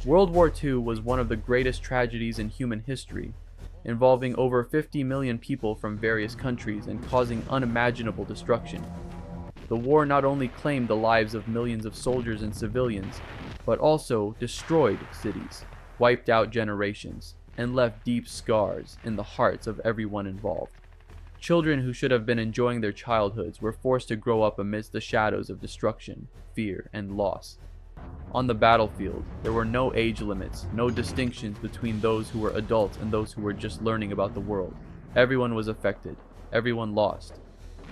World War II was one of the greatest tragedies in human history, involving over 50 million people from various countries and causing unimaginable destruction. The war not only claimed the lives of millions of soldiers and civilians, but also destroyed cities, wiped out generations, and left deep scars in the hearts of everyone involved. Children who should have been enjoying their childhoods were forced to grow up amidst the shadows of destruction, fear, and loss. On the battlefield, there were no age limits, no distinctions between those who were adults and those who were just learning about the world. Everyone was affected, everyone lost.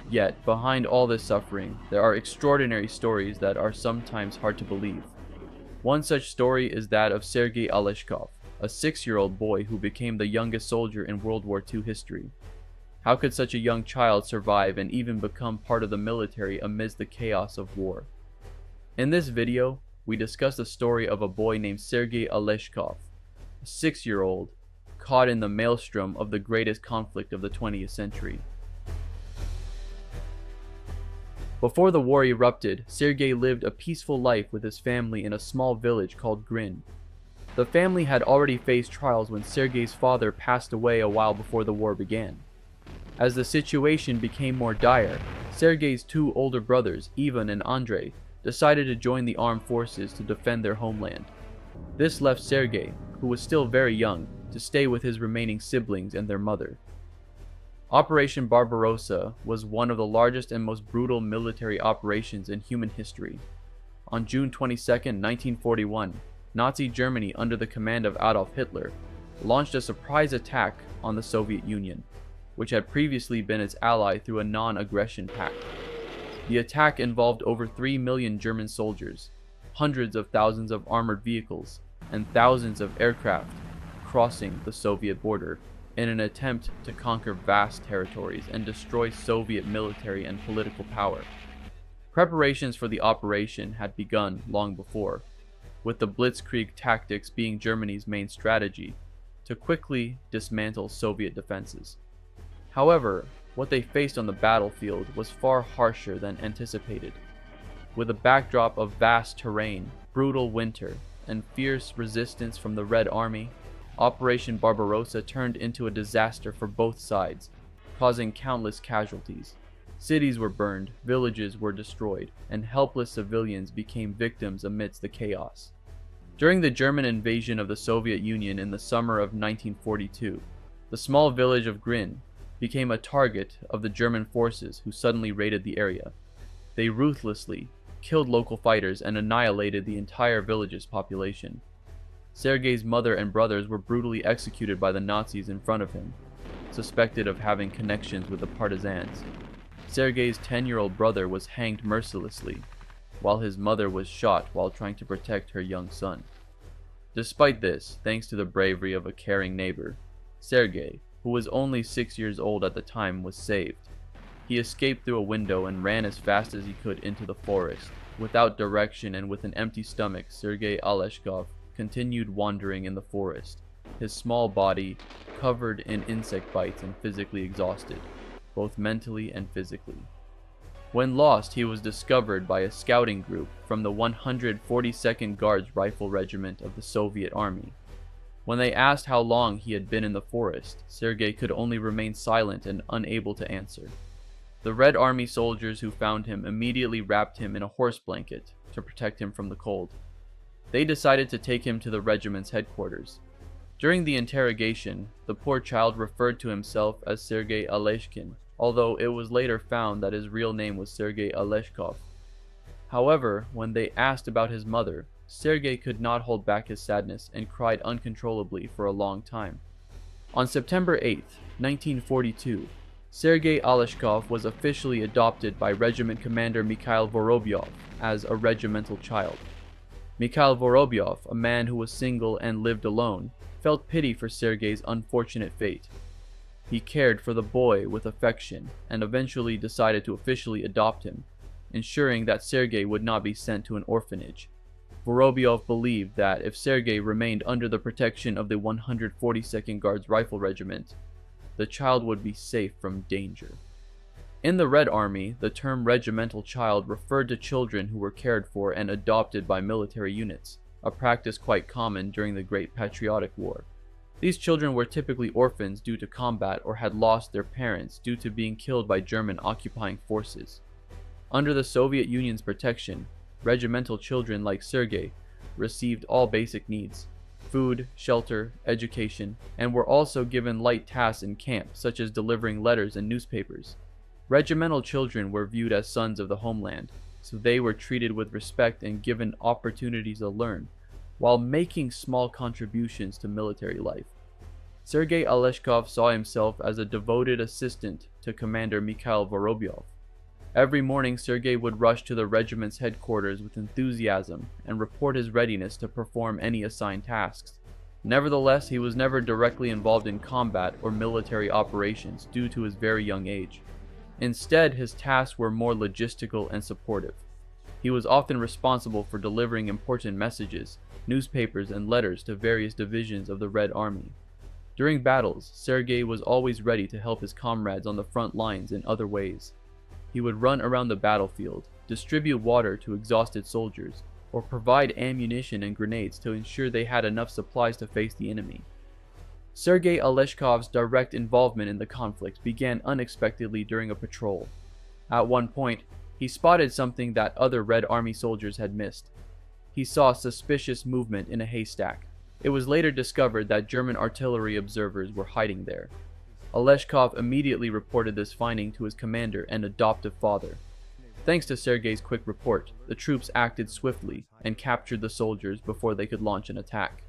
Yet, behind all this suffering, there are extraordinary stories that are sometimes hard to believe. One such story is that of Sergey Aleshkov, a 6-year-old boy who became the youngest soldier in World War II history. How could such a young child survive and even become part of the military amidst the chaos of war? In this video, we discuss the story of a boy named Sergey Aleshkov, a 6-year-old caught in the maelstrom of the greatest conflict of the 20th century. Before the war erupted, Sergey lived a peaceful life with his family in a small village called Grin. The family had already faced trials when Sergey's father passed away a while before the war began. As the situation became more dire, Sergey's 2 older brothers, Ivan and Andrei, decided to join the armed forces to defend their homeland. This left Sergey, who was still very young, to stay with his remaining siblings and their mother. Operation Barbarosa was one of the largest and most brutal military operations in human history. On June 22, 1941, Nazi Germany under the command of Adolf Hitler launched a surprise attack on the Soviet Union, which had previously been its ally through a non-aggression pact. The attack involved over 3 million German soldiers, hundreds of thousands of armored vehicles, and thousands of aircraft crossing the Soviet border in an attempt to conquer vast territories and destroy Soviet military and political power. Preparations for the operation had begun long before, with the blitzkrieg tactics being Germany's main strategy to quickly dismantle Soviet defenses. However, what they faced on the battlefield was far harsher than anticipated. With a backdrop of vast terrain, brutal winter, and fierce resistance from the Red Army, Operation Barbarossa turned into a disaster for both sides, causing countless casualties. Cities were burned, villages were destroyed, and helpless civilians became victims amidst the chaos. During the German invasion of the Soviet Union in the summer of 1942, the small village of Grin became a target of the German forces who suddenly raided the area. They ruthlessly killed local fighters and annihilated the entire village's population. Sergey's mother and brothers were brutally executed by the Nazis in front of him, suspected of having connections with the partisans. Sergey's 10-year-old brother was hanged mercilessly, while his mother was shot while trying to protect her young son. Despite this, thanks to the bravery of a caring neighbor, Sergey, who was only 6 years old at the time, was saved. He escaped through a window and ran as fast as he could into the forest. Without direction and with an empty stomach, Sergey Aleshkov continued wandering in the forest, his small body covered in insect bites and physically exhausted, both mentally and physically. When lost, he was discovered by a scouting group from the 142nd Guards Rifle Regiment of the Soviet Army. When they asked how long he had been in the forest, Sergey could only remain silent and unable to answer. The Red Army soldiers who found him immediately wrapped him in a horse blanket to protect him from the cold. They decided to take him to the regiment's headquarters. During the interrogation, the poor child referred to himself as Sergey Aleshkin, although it was later found that his real name was Sergey Aleshkov. However, when they asked about his mother, Sergey could not hold back his sadness and cried uncontrollably for a long time. On September 8, 1942, Sergey Aleshkov was officially adopted by Regiment Commander Mikhail Vorobyov as a regimental child. Mikhail Vorobyov, a man who was single and lived alone, felt pity for Sergey's unfortunate fate. He cared for the boy with affection and eventually decided to officially adopt him, ensuring that Sergey would not be sent to an orphanage. Vorobyov believed that if Sergey remained under the protection of the 142nd Guards Rifle Regiment, the child would be safe from danger. In the Red Army, the term regimental child referred to children who were cared for and adopted by military units. a practice quite common during the Great Patriotic War. These children were typically orphans due to combat or had lost their parents due to being killed by German occupying forces. Under the Soviet Union's protection, regimental children like Sergey received all basic needs: food, shelter, education, and were also given light tasks in camp, such as delivering letters and newspapers. Regimental children were viewed as sons of the homeland, so they were treated with respect and given opportunities to learn, while making small contributions to military life. Sergey Aleshkov saw himself as a devoted assistant to Commander Mikhail Vorobyov. Every morning, Sergey would rush to the regiment's headquarters with enthusiasm and report his readiness to perform any assigned tasks. Nevertheless, he was never directly involved in combat or military operations due to his very young age. Instead, his tasks were more logistical and supportive. He was often responsible for delivering important messages, newspapers, and letters to various divisions of the Red Army. During battles, Sergey was always ready to help his comrades on the front lines in other ways. He would run around the battlefield, distribute water to exhausted soldiers, or provide ammunition and grenades to ensure they had enough supplies to face the enemy. Sergey Aleshkov's direct involvement in the conflict began unexpectedly during a patrol. At one point, he spotted something that other Red Army soldiers had missed. He saw suspicious movement in a haystack. It was later discovered that German artillery observers were hiding there. Aleshkov immediately reported this finding to his commander and adoptive father. Thanks to Sergey's quick report, the troops acted swiftly and captured the soldiers before they could launch an attack.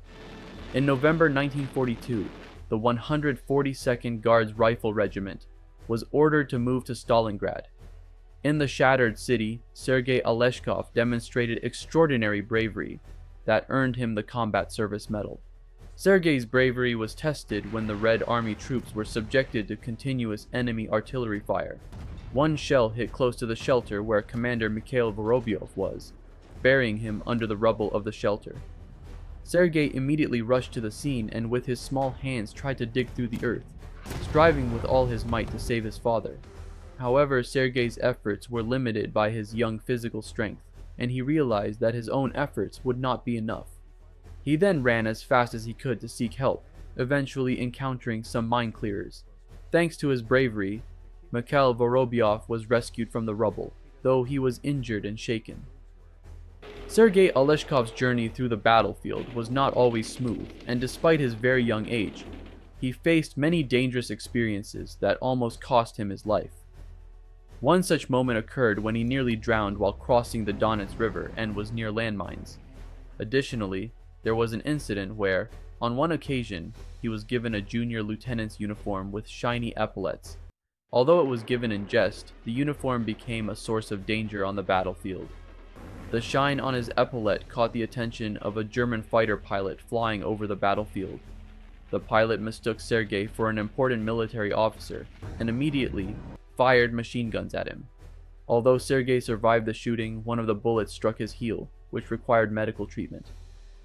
In November 1942, the 142nd Guards Rifle Regiment was ordered to move to Stalingrad. In the shattered city, Sergey Aleshkov demonstrated extraordinary bravery that earned him the Combat Service Medal. Sergey's bravery was tested when the Red Army troops were subjected to continuous enemy artillery fire. One shell hit close to the shelter where Commander Mikhail Vorobyov was, burying him under the rubble of the shelter. Sergey immediately rushed to the scene and with his small hands tried to dig through the earth, striving with all his might to save his father. However, Sergey's efforts were limited by his young physical strength, and he realized that his own efforts would not be enough. He then ran as fast as he could to seek help, eventually encountering some mine clearers. Thanks to his bravery, Mikhail Vorobyov was rescued from the rubble, though he was injured and shaken. Sergey Aleshkov's journey through the battlefield was not always smooth, and despite his very young age, he faced many dangerous experiences that almost cost him his life. One such moment occurred when he nearly drowned while crossing the Donets River and was near landmines. Additionally, there was an incident where, on one occasion, he was given a junior lieutenant's uniform with shiny epaulets. Although it was given in jest, the uniform became a source of danger on the battlefield. The shine on his epaulette caught the attention of a German fighter pilot flying over the battlefield. The pilot mistook Sergey for an important military officer and immediately fired machine guns at him. Although Sergey survived the shooting, one of the bullets struck his heel, which required medical treatment.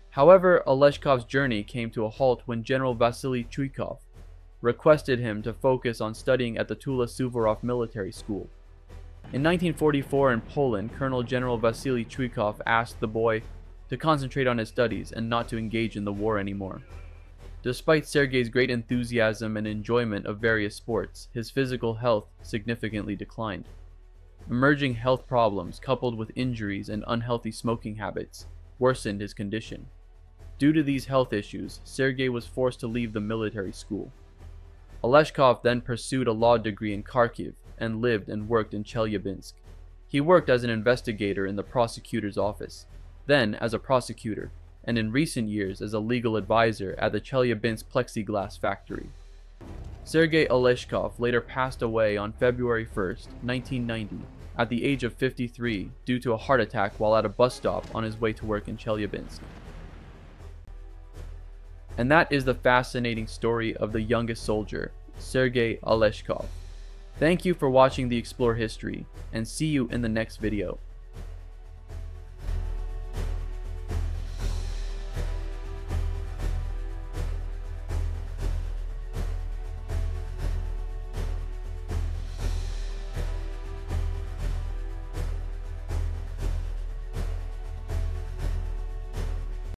However, Aleshkov's journey came to a halt when General Vasily Chuikov requested him to focus on studying at the Tula-Suvorov Military School. In 1944 in Poland, Colonel General Vasily Chuikov asked the boy to concentrate on his studies and not to engage in the war anymore. Despite Sergey's great enthusiasm and enjoyment of various sports, his physical health significantly declined. Emerging health problems, coupled with injuries and unhealthy smoking habits, worsened his condition. Due to these health issues, Sergey was forced to leave the military school. Aleshkov then pursued a law degree in Kharkiv and lived and worked in Chelyabinsk. He worked as an investigator in the prosecutor's office, then as a prosecutor, and in recent years as a legal advisor at the Chelyabinsk plexiglass factory. Sergey Aleshkov later passed away on February 1, 1990, at the age of 53 due to a heart attack while at a bus stop on his way to work in Chelyabinsk. And that is the fascinating story of the youngest soldier, Sergey Aleshkov. Thank you for watching the Explore History, and see you in the next video.